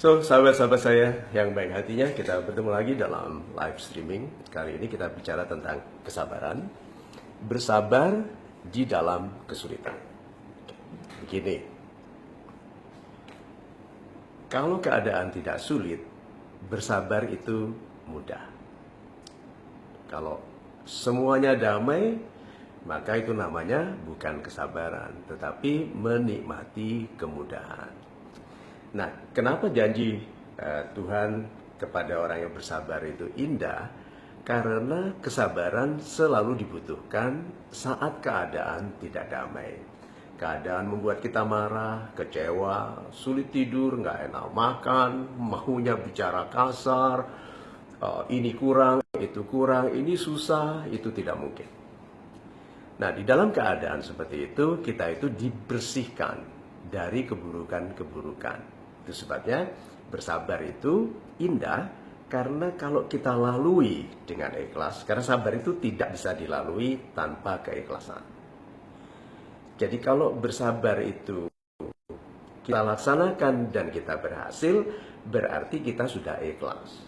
Sahabat-sahabat saya yang baik hatinya, kita bertemu lagi dalam live streaming. Kali ini kita bicara tentang kesabaran. Bersabar di dalam kesulitan. Begini, kalau keadaan tidak sulit, bersabar itu mudah. Kalau semuanya damai, maka itu namanya bukan kesabaran, tetapi menikmati kemudahan. Nah, kenapa janji Tuhan kepada orang yang bersabar itu indah? Karena kesabaran selalu dibutuhkan saat keadaan tidak damai. Keadaan membuat kita marah, kecewa, sulit tidur, nggak enak makan, maunya bicara kasar, ini kurang, ini susah, itu tidak mungkin. Nah, di dalam keadaan seperti itu, kita itu dibersihkan dari keburukan-keburukan. Itu sebabnya bersabar itu indah, karena kalau kita lalui dengan ikhlas, karena sabar itu tidak bisa dilalui tanpa keikhlasan. Jadi kalau bersabar itu kita laksanakan dan kita berhasil, berarti kita sudah ikhlas.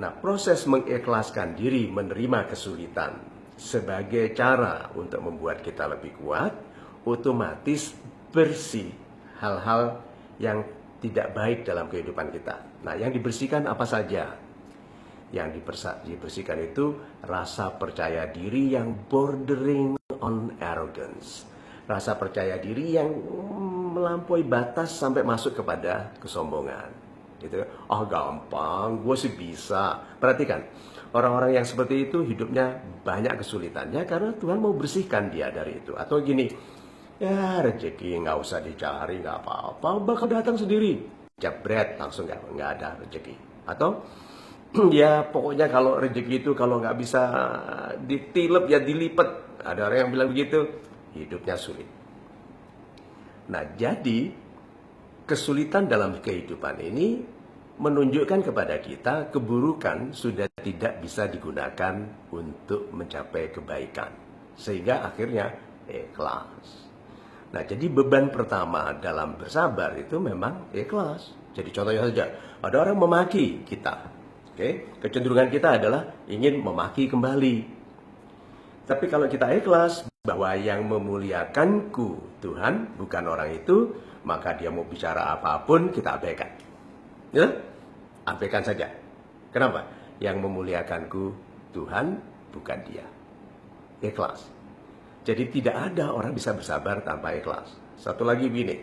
Nah, proses mengikhlaskan diri menerima kesulitan sebagai cara untuk membuat kita lebih kuat, otomatis bersih hal-hal yang tidak baik dalam kehidupan kita. Nah, yang dibersihkan apa saja? Yang dibersihkan itu rasa percaya diri yang bordering on arrogance. Rasa percaya diri yang melampaui batas sampai masuk kepada kesombongan. Gitu. Oh, gampang, gue sih bisa. Perhatikan, orang-orang yang seperti itu hidupnya banyak kesulitannya karena Tuhan mau bersihkan dia dari itu. Atau gini, ya rezeki nggak usah dicari, nggak apa-apa, bakal datang sendiri. Jabret, langsung nggak ada rezeki. Atau ya pokoknya kalau rezeki itu kalau nggak bisa ditilep ya dilipat. Ada orang yang bilang begitu, hidupnya sulit. Nah, jadi kesulitan dalam kehidupan ini menunjukkan kepada kita keburukan sudah tidak bisa digunakan untuk mencapai kebaikan. Sehingga akhirnya ikhlas. Nah, jadi beban pertama dalam bersabar itu memang ikhlas. Jadi contohnya saja, ada orang memaki kita. Oke, kecenderungan kita adalah ingin memaki kembali. Tapi kalau kita ikhlas bahwa yang memuliakanku Tuhan, bukan orang itu, maka dia mau bicara apapun kita abaikan. Ya? Abaikan saja. Kenapa? Yang memuliakanku Tuhan, bukan dia. Ikhlas. Jadi tidak ada orang bisa bersabar tanpa ikhlas. Satu lagi begini,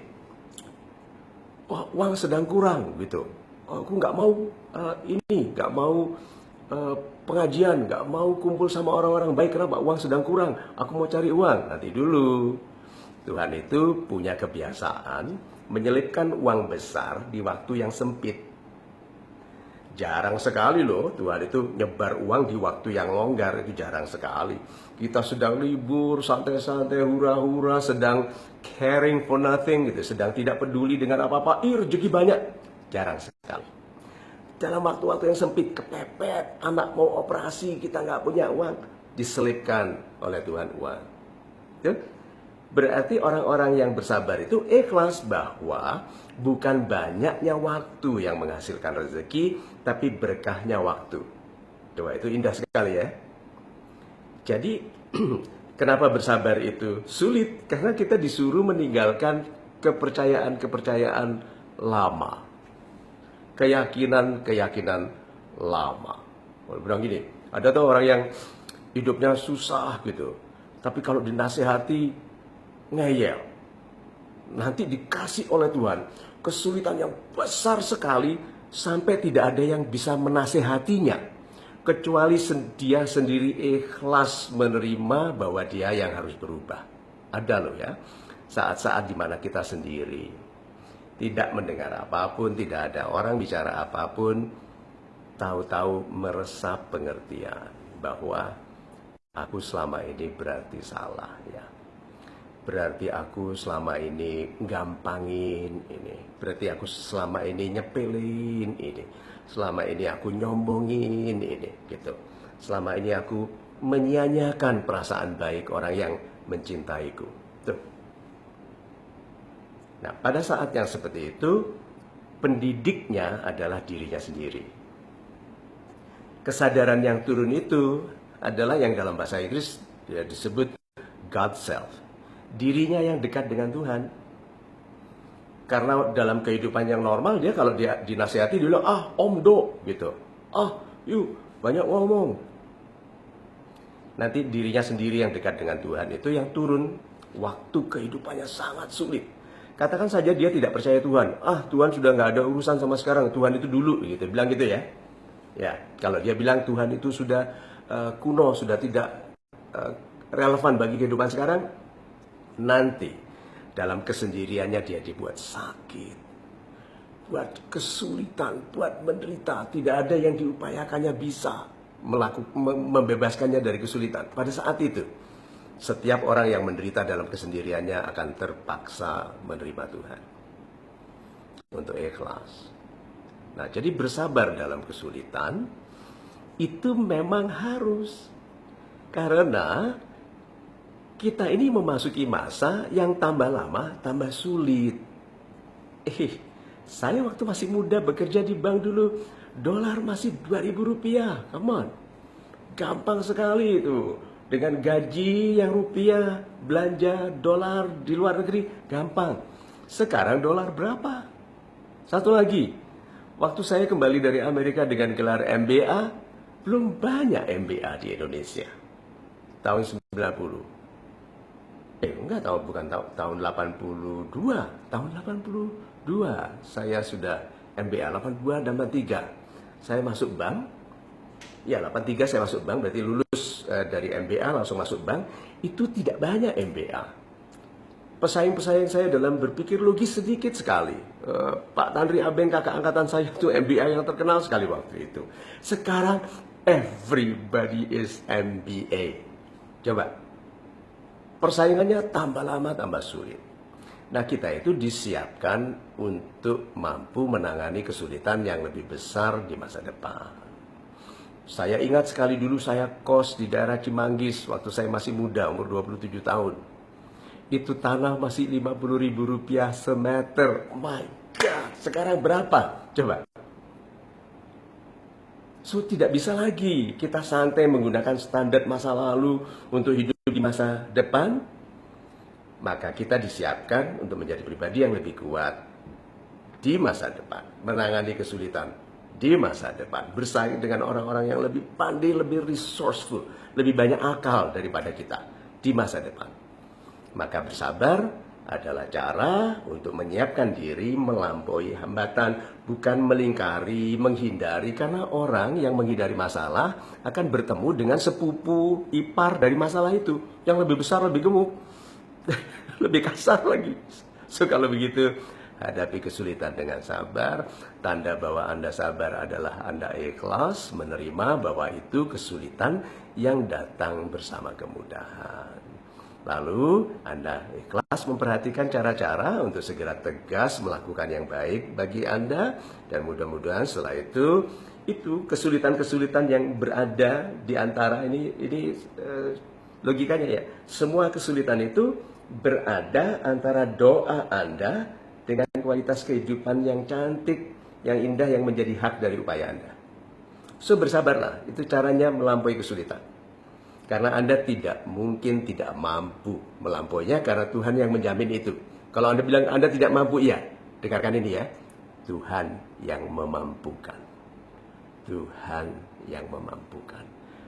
uang sedang kurang gitu. Aku nggak mau nggak mau pengajian, nggak mau kumpul sama orang-orang baik. Kenapa? Uang sedang kurang. Aku mau cari uang. Nanti dulu. Tuhan itu punya kebiasaan menyelipkan uang besar di waktu yang sempit. Jarang sekali loh Tuhan itu nyebar uang di waktu yang longgar, itu jarang sekali. Kita sedang libur, santai-santai, hura-hura, sedang caring for nothing gitu, sedang tidak peduli dengan apa-apa, rezeki banyak. Jarang sekali. Dalam waktu-waktu yang sempit, kepepet, anak mau operasi, kita nggak punya uang, diselipkan oleh Tuhan uang. Ya? Berarti orang-orang yang bersabar itu ikhlas bahwa bukan banyaknya waktu yang menghasilkan rezeki, tapi berkahnya waktu. Coba, itu indah sekali ya. Jadi, kenapa bersabar itu sulit? Karena kita disuruh meninggalkan kepercayaan-kepercayaan lama. Keyakinan-keyakinan lama. Bilang gini, ada tuh orang yang hidupnya susah gitu. Tapi kalau dinasehati, ngeyel. Nanti dikasih oleh Tuhan kesulitan yang besar sekali sampai tidak ada yang bisa menasehatinya, kecuali dia sendiri ikhlas menerima bahwa dia yang harus berubah. Ada loh ya, saat-saat dimana kita sendiri tidak mendengar apapun, tidak ada orang bicara apapun, tahu-tahu meresap pengertian bahwa aku selama ini berarti salah ya. Berarti aku selama ini gampangin ini. Berarti aku selama ini nyepelin ini. Selama ini aku nyombongin ini, gitu. Selama ini aku menyia-nyiakan perasaan baik orang yang mencintaiku. Tuh. Nah, pada saat yang seperti itu, pendidiknya adalah dirinya sendiri. Kesadaran yang turun itu adalah yang dalam bahasa Inggris disebut God self. Dirinya yang dekat dengan Tuhan. Karena dalam kehidupan yang normal dia kalau dia dinasihati dia bilang, om do gitu. Yuk banyak ngomong. Nanti dirinya sendiri yang dekat dengan Tuhan itu yang turun waktu kehidupannya sangat sulit. Katakan saja dia tidak percaya Tuhan. Tuhan sudah nggak ada urusan sama sekarang. Tuhan itu dulu gitu. Bilang gitu ya. Ya, kalau dia bilang Tuhan itu sudah kuno, sudah tidak relevan bagi kehidupan sekarang, nanti dalam kesendiriannya dia dibuat sakit, buat kesulitan, buat menderita. Tidak ada yang diupayakannya bisa membebaskannya dari kesulitan. Pada saat itu, setiap orang yang menderita dalam kesendiriannya akan terpaksa menerima Tuhan untuk ikhlas. Nah, jadi bersabar dalam kesulitan itu memang harus, karena kita ini memasuki masa yang tambah lama tambah sulit. Saya waktu masih muda bekerja di bank dulu, dolar masih 2.000 rupiah. Come on, gampang sekali itu. Dengan gaji yang rupiah, belanja dolar di luar negeri, gampang. Sekarang dolar berapa? Satu lagi, waktu saya kembali dari Amerika dengan gelar MBA, belum banyak MBA di Indonesia. Tahun 90. Tahun 82. Tahun 82 saya sudah MBA, 82 dan 83. Saya masuk bank. Ya, 83 saya masuk bank, berarti lulus dari MBA langsung masuk bank. Itu tidak banyak MBA. Pesaing-pesaing saya dalam berpikir logis sedikit sekali. Pak Tanri Abeng, kakak angkatan saya itu MBA yang terkenal sekali waktu itu. Sekarang everybody is MBA. Coba. Persaingannya tambah lama tambah sulit. Nah, kita itu disiapkan untuk mampu menangani kesulitan yang lebih besar di masa depan. Saya ingat sekali dulu saya kos di daerah Cimanggis waktu saya masih muda, umur 27 tahun. Itu tanah masih 50.000 rupiah semeter. My God, sekarang berapa? Coba. So, tidak bisa lagi kita santai menggunakan standar masa lalu untuk hidup di masa depan. Maka kita disiapkan untuk menjadi pribadi yang lebih kuat di masa depan, menangani kesulitan di masa depan, bersaing dengan orang-orang yang lebih pandai, lebih resourceful, lebih banyak akal daripada kita di masa depan. Maka bersabar adalah cara untuk menyiapkan diri melampaui hambatan, bukan melingkari, menghindari, karena orang yang menghindari masalah akan bertemu dengan sepupu ipar dari masalah itu yang lebih besar, lebih gemuk, lebih kasar lagi. So, kalau begitu, hadapi kesulitan dengan sabar. Tanda bahwa Anda sabar adalah Anda ikhlas menerima bahwa itu kesulitan yang datang bersama kemudahan. Lalu Anda ikhlas memperhatikan cara-cara untuk segera tegas melakukan yang baik bagi Anda. Dan mudah-mudahan setelah itu kesulitan-kesulitan yang berada di antara ini logikanya ya. Semua kesulitan itu berada antara doa Anda dengan kualitas kehidupan yang cantik, yang indah, yang menjadi hak dari upaya Anda. So, bersabarlah, itu caranya melampaui kesulitan. Karena Anda tidak mungkin tidak mampu melampauinya, karena Tuhan yang menjamin itu. Kalau Anda bilang Anda tidak mampu, ya, dengarkan ini ya. Tuhan yang memampukan. Tuhan yang memampukan.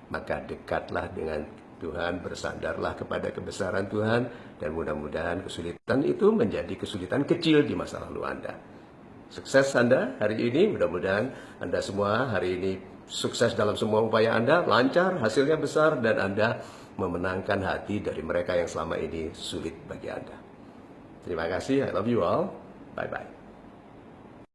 Maka dekatlah dengan Tuhan, bersandarlah kepada kebesaran Tuhan, dan mudah-mudahan kesulitan itu menjadi kesulitan kecil di masa lalu Anda. Sukses Anda hari ini, mudah-mudahan Anda semua hari ini sukses dalam semua upaya Anda, lancar, hasilnya besar, dan Anda memenangkan hati dari mereka yang selama ini sulit bagi Anda. Terima kasih, I love you all, bye-bye.